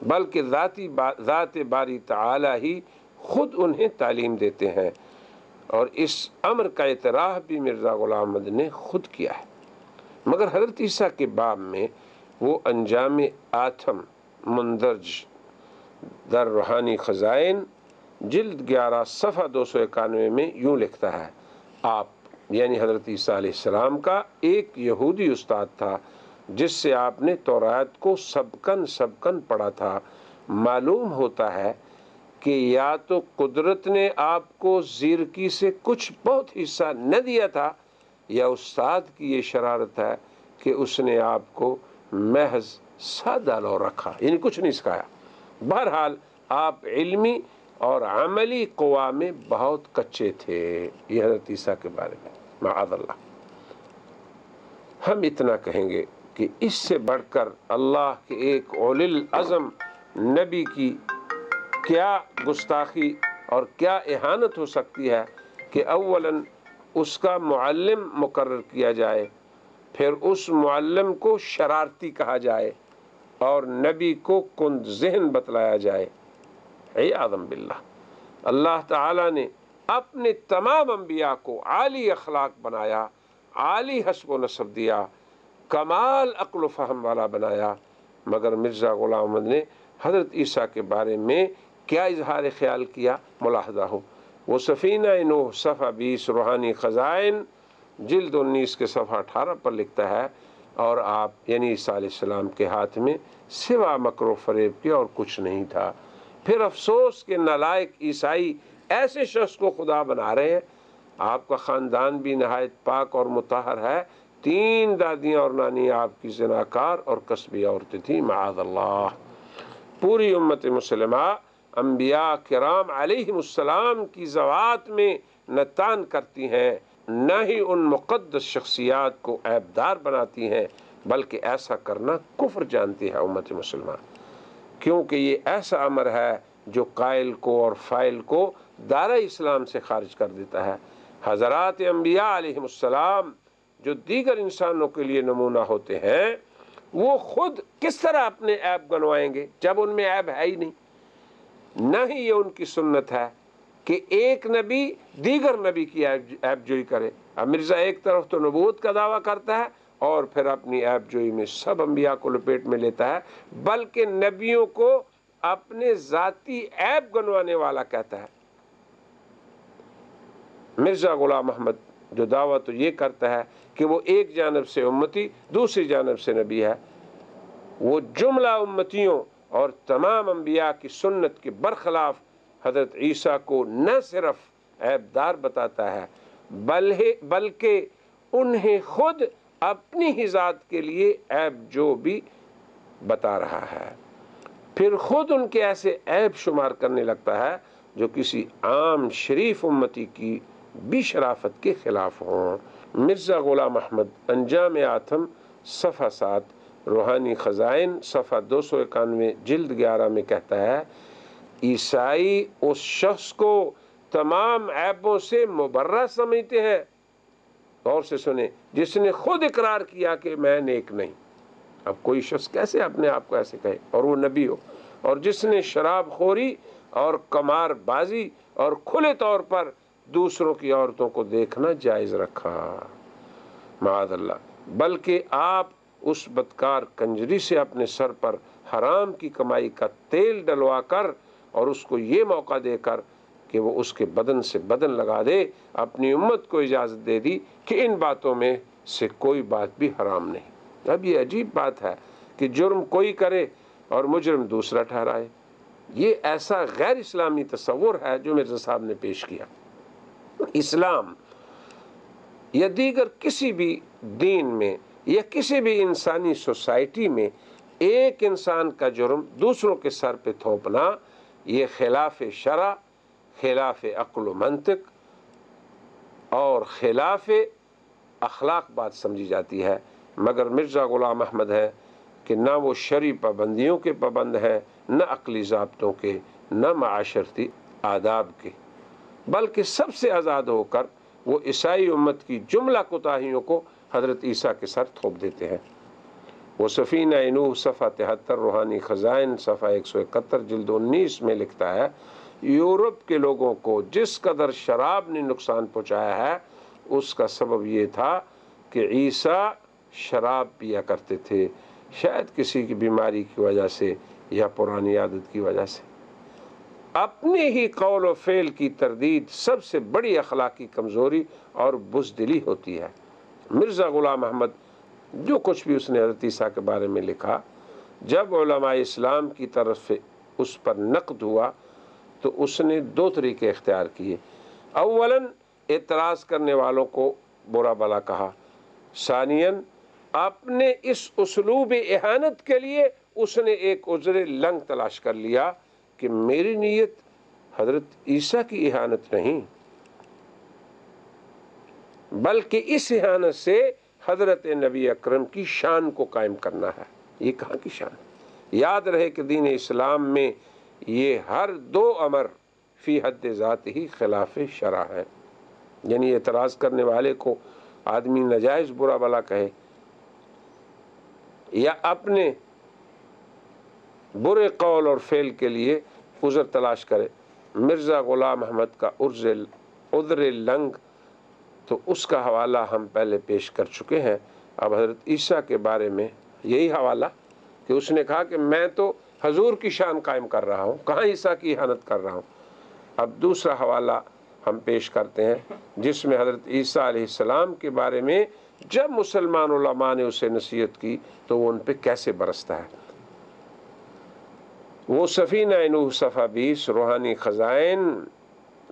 بلکہ ذات باری تعالی ہی خود انہیں تعلیم دیتے ہیں، اور اس امر کا اعتراف بھی مرزا غلام احمد نے خود کیا ہے۔ مگر حضرت عیسیٰ کے باب میں وہ انجام آتم مندرج در روحانی خزائن جلد 11 صفحہ 291 میں یوں لکھتا ہے، آپ یعنی حضرت عیسیٰ علیہ السلام کا ایک یہودی استاد تھا جس سے آپ نے تورات کو سبکن پڑھا تھا۔ معلوم ہوتا ہے کہ یا تو قدرت نے آپ کو زیرکی سے کچھ بہت حصہ نہ دیا تھا، یا استاد کی یہ شرارت ہے کہ اس نے آپ کو محض سادہ لو رکھا، یعنی کچھ نہیں سکھایا۔ بہرحال آپ علمی اور عملی قوا میں بہت کچے تھے۔ یہ حضرت عیسیٰ کے بارے میں معاذ اللہ۔ ہم اتنا کہیں گے کہ اس سے بڑھ کر اللہ کے ایک اولی العزم نبی کی کیا گستاخی اور کیا اہانت ہو سکتی ہے کہ اولاً اس کا معلم مقرر کیا جائے، پھر اس معلم کو شرارتی کہا جائے اور نبی کو کند ذہن بتلایا جائے۔ عیاذا باللہ۔ اللہ تعالیٰ نے اپنے تمام انبیاء کو عالی اخلاق بنایا، عالی حسب و نسب دیا، کمال عقل و فہم والا بنایا، مگر مرزا غلام احمد نے حضرت عیسیٰ کے بارے میں کیا اظہار خیال کیا ملاحظہ ہو۔ وہ سفینہ نوح صفحہ 20 روحانی خزائن جلد 19 کے صفحہ 18 پر لکھتا ہے، اور آپ یعنی عیسیٰ علیہ السلام کے ہاتھ میں سوا مکر و فریب کے اور کچھ نہیں تھا۔ پھر افسوس کہ نالائق عیسائی ایسے شخص کو خدا بنا رہے ہیں۔ آپ کا خاندان بھی نہایت پاک اور مطہر ہے، 3 دادیاں اور نانی آپ کی زناکار اور قصبی عورتیں تھیں، معاذ اللہ۔ پوری امت مسلمہ انبیاء کرام علیہم السلام کی ذوات میں نہ تان کرتی ہیں، نہ ہی ان مقدس شخصیات کو عیبدار بناتی ہیں بلکہ ایسا کرنا کفر جانتی ہے امت مسلمان، کیونکہ یہ ایسا امر ہے جو قائل کو اور فاعل کو دائرہ اسلام سے خارج کر دیتا ہے۔ حضرات انبیاء علیہ السلام جو دیگر انسانوں کے لیے نمونہ ہوتے ہیں، وہ خود کس طرح اپنے عیب گنوائیں گے جب ان میں عیب ہے ہی نہیں؟ نہ ہی یہ ان کی سنت ہے کہ ایک نبی دیگر نبی کی عیب جوئی کرے۔ اب مرزا ایک طرف تو نبوت کا دعویٰ کرتا ہے اور پھر اپنی عیب جوئی میں سب انبیاء کو لپیٹ میں لیتا ہے، بلکہ نبیوں کو اپنے ذاتی عیب گنوانے والا کہتا ہے۔ مرزا غلام احمد جو دعویٰ تو یہ کرتا ہے کہ وہ ایک جانب سے امتی دوسری جانب سے نبی ہے، وہ جملہ امتیوں اور تمام انبیاء کی سنت کے برخلاف حضرت عیسیٰ کو نہ صرف عیب دار بتاتا ہے بلکہ انہیں خود اپنی ہی ذات کے لیے عیب جو بھی بتا رہا ہے، پھر خود ان کے ایسے عیب شمار کرنے لگتا ہے جو کسی عام شریف امتی کی بھی شرافت کے خلاف ہوں۔ مرزا غلام احمد انجام آتم صفحہ 7، روحانی خزائن صفحہ 291 جلد 11 میں کہتا ہے، عیسائی اس شخص کو تمام عیبوں سے مبرہ سمجھتے ہیں، غور سے سنیں، جس نے خود اقرار کیا کہ میں نیک نہیں۔ اب کوئی شخص کیسے اپنے آپ کو ایسے کہے اور وہ نبی ہو؟ اور جس نے شراب خوری اور قمار بازی اور کھلے طور پر دوسروں کی عورتوں کو دیکھنا جائز رکھا، معاذ اللہ، بلکہ آپ اس بدکار کنجری سے اپنے سر پر حرام کی کمائی کا تیل ڈلوا کر اور اس کو یہ موقع دے کر کہ وہ اس کے بدن سے بدن لگا دے، اپنی امت کو اجازت دے دی کہ ان باتوں میں سے کوئی بات بھی حرام نہیں۔ اب یہ عجیب بات ہے کہ جرم کوئی کرے اور مجرم دوسرا ٹھہرائے۔ یہ ایسا غیر اسلامی تصور ہے جو مرزا صاحب نے پیش کیا۔ اسلام یا دیگر کسی بھی دین میں یا کسی بھی انسانی سوسائٹی میں ایک انسان کا جرم دوسروں کے سر پہ تھوپنا یہ خلاف شرع، خلاف عقل و منطق اور خلاف اخلاق بات سمجھی جاتی ہے، مگر مرزا غلام احمد ہے کہ نہ وہ شرعی پابندیوں کے پابند ہیں، نہ عقلی ضابطوں کے، نہ معاشرتی آداب کے، بلکہ سب سے آزاد ہو کر وہ عیسائی امت کی جملہ کوتاہیوں کو حضرت عیسیٰ کے سر تھوپ دیتے ہیں۔ وہ سفینہ نوح صفحہ 73 روحانی خزائن صفحہ 171 جلد 19 میں لکھتا ہے، یورپ کے لوگوں کو جس قدر شراب نے نقصان پہنچایا ہے اس کا سبب یہ تھا کہ عیسیٰ شراب پیا کرتے تھے، شاید کسی کی بیماری کی وجہ سے یا پرانی عادت کی وجہ سے۔ اپنے ہی قول و فعل کی تردید سب سے بڑی اخلاقی کمزوری اور بزدلی ہوتی ہے۔ مرزا غلام احمد جو کچھ بھی اس نے حضرت عیسیٰ کے بارے میں لکھا، جب علماء اسلام کی طرف سے اس پر نقد ہوا تو اس نے دو طریقے اختیار کیے۔ اولاً اعتراض کرنے والوں کو برا بلا کہا، ثانیاً اپنے اس اسلوب اہانت کے لیے اس نے ایک عذر لنگ تلاش کر لیا کہ میری نیت حضرت عیسیٰ کی اہانت نہیں بلکہ اس اہانت سے حضرت نبی اکرم کی شان کو قائم کرنا ہے۔ یہ کہاں کی شان ہے؟ یاد رہے کہ دین اسلام میں یہ ہر دو امر فی حد ذات ہی خلاف شرع ہے، یعنی اعتراض کرنے والے کو آدمی ناجائز برا بلا کہے یا اپنے برے قول اور فعل کے لیے عذر تلاش کرے۔ مرزا غلام احمد کا عذر لنگ تو اس کا حوالہ ہم پہلے پیش کر چکے ہیں۔ اب حضرت عیسیٰ کے بارے میں یہی حوالہ کہ اس نے کہا کہ میں تو حضور کی شان قائم کر رہا ہوں، کہاں عیسیٰ کی اہانت کر رہا ہوں۔ اب دوسرا حوالہ ہم پیش کرتے ہیں جس میں حضرت عیسیٰ علیہ السلام کے بارے میں جب مسلمان علماء نے اسے نصیحت کی تو وہ ان پہ کیسے برستا ہے۔ وہ سفینہ نوح صفحہ 20 روحانی خزائن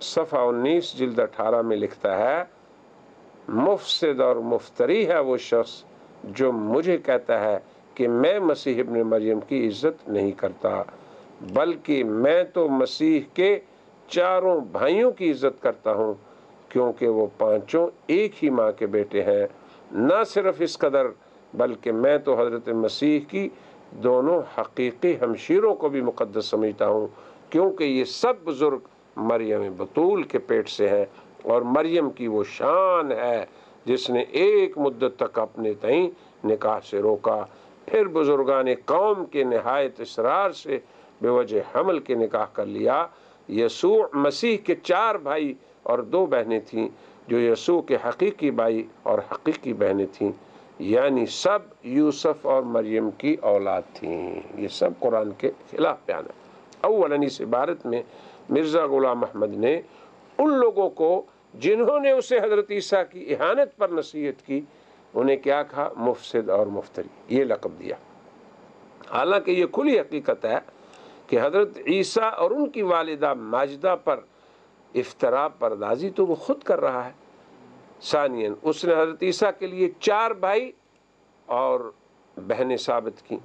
صفحہ 19 جلد 18 میں لکھتا ہے، مفسد اور مفتری ہے وہ شخص جو مجھے کہتا ہے کہ میں مسیح ابن مریم کی عزت نہیں کرتا، بلکہ میں تو مسیح کے چاروں بھائیوں کی عزت کرتا ہوں کیونکہ وہ پانچوں ایک ہی ماں کے بیٹے ہیں۔ نہ صرف اس قدر بلکہ میں تو حضرت مسیح کی دونوں حقیقی ہمشیروں کو بھی مقدس سمجھتا ہوں، کیونکہ یہ سب بزرگ مریم بطول کے پیٹ سے ہیں، اور مریم کی وہ شان ہے جس نے ایک مدت تک اپنے تئیں نکاح سے روکا، پھر بزرگان قوم کے نہایت اصرار سے بے وجہ حمل کے نکاح کر لیا۔ یسوع مسیح کے 4 بھائی اور 2 بہنیں تھیں، جو یسوع کے حقیقی بھائی اور حقیقی بہنیں تھیں، یعنی سب یوسف اور مریم کی اولاد تھیں۔ یہ سب قرآن کے خلاف بیان ہے۔ اولاً اس عبارت میں مرزا غلام احمد نے ان لوگوں کو جنہوں نے اسے حضرت عیسیٰ کی اہانت پر نصیحت کی، انہیں کیا کہا؟ مفسد اور مفتری، یہ لقب دیا۔ حالانکہ یہ کھلی حقیقت ہے کہ حضرت عیسیٰ اور ان کی والدہ ماجدہ پر افتراء پردازی تو وہ خود کر رہا ہے۔ ثانیاً اس نے حضرت عیسیٰ کے لیے 4 بھائی اور بہنیں ثابت کی۔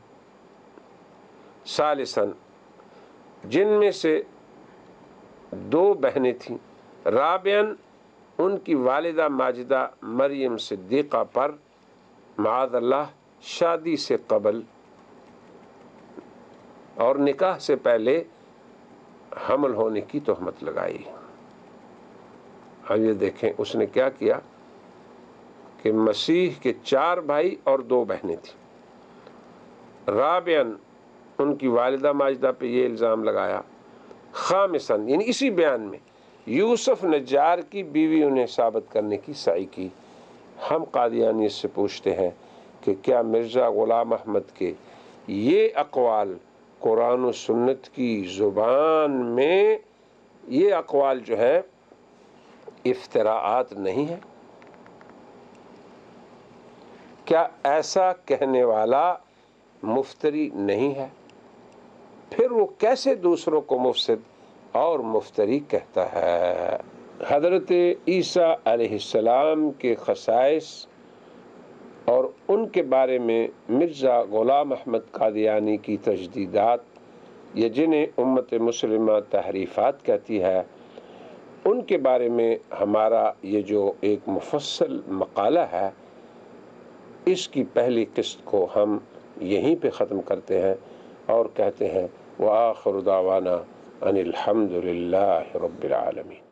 ثالثاً جن میں سے 2 بہنیں تھیں۔ رابعاً ان کی والدہ ماجدہ مریم صدیقہ پر معاذ اللہ شادی سے قبل اور نکاح سے پہلے حمل ہونے کی تہمت لگائی۔ اب یہ دیکھیں اس نے کیا کیا کہ مسیح کے 4 بھائی اور 2 بہنیں تھیں۔ رابعاً ان کی والدہ ماجدہ پہ یہ الزام لگایا۔ خامساً یعنی اسی بیان میں یوسف نجار کی بیوی انہیں ثابت کرنے کی سعی کی۔ ہم قادیانیت سے پوچھتے ہیں کہ کیا مرزا غلام احمد کے یہ اقوال قرآن و سنت کی زبان میں یہ اقوال جو ہیں افتراءات نہیں ہیں؟ کیا ایسا کہنے والا مفتری نہیں ہے؟ پھر وہ کیسے دوسروں کو مفسد اور مفتری کہتا ہے؟ حضرت عیسیٰ علیہ السلام کے خصائص اور ان کے بارے میں مرزا غلام احمد قادیانی کی تجدیدات، یا جنہیں امت مسلمہ تحریفات کہتی ہے، ان کے بارے میں ہمارا یہ جو ایک مفصل مقالہ ہے، اس کی پہلی قسط کو ہم یہیں پہ ختم کرتے ہیں اور کہتے ہیں وآخر دعوانا ان الحمد للہ رب العالمین۔